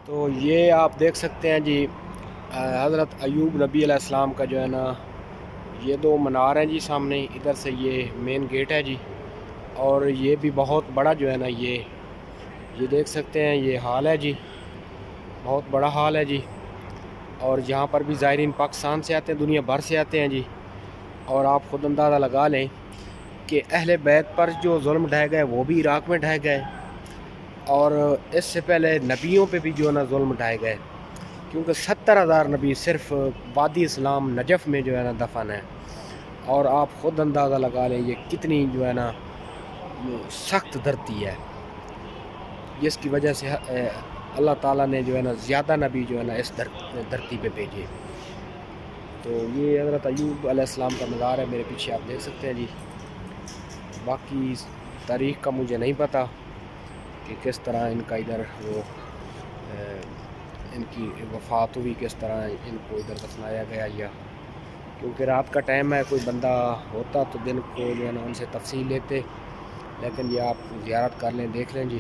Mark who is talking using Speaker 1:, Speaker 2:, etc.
Speaker 1: تو یہ آپ دیکھ سکتے ہیں جی، حضرت ایوب نبی علیہ السلام کا جو ہے نا یہ دو منار ہیں جی سامنے، ادھر سے یہ مین گیٹ ہے جی، اور یہ بھی بہت بڑا جو ہے نا یہ دیکھ سکتے ہیں، یہ ہال ہے جی، بہت بڑا ہال ہے جی، اور یہاں پر بھی زائرین پاکستان سے آتے ہیں، دنیا بھر سے آتے ہیں جی، اور آپ خود اندازہ لگا لیں کہ اہل بیت پر جو ظلم ڈھائے گئے وہ بھی عراق میں ڈھائے گئے، اور اس سے پہلے نبیوں پہ بھی جو ہے نا ظلم ڈھائے گئے، کیونکہ 70,000 نبی صرف وادی اسلام نجف میں جو ہے نا دفن ہے، اور آپ خود اندازہ لگا لیں یہ کتنی جو ہے نا سخت دھرتی ہے، جس کی وجہ سے اللہ تعالیٰ نے جو ہے نا زیادہ نبی جو ہے نا اس دھرتی پہ بھیجے۔ تو یہ حضرت ایوب علیہ السلام کا مزار ہے، میرے پیچھے آپ دیکھ سکتے ہیں جی۔ باقی تاریخ کا مجھے نہیں پتہ کہ کس طرح ان کا ادھر وہ ان کی وفات ہوئی، کس طرح ان کو ادھر دفنایا گیا، یا کیونکہ رات کا ٹائم ہے، کوئی بندہ ہوتا تو دن کو جو ہے نا ان سے تفصیل لیتے، لیکن یہ آپ زیارت کر لیں، دیکھ لیں جی۔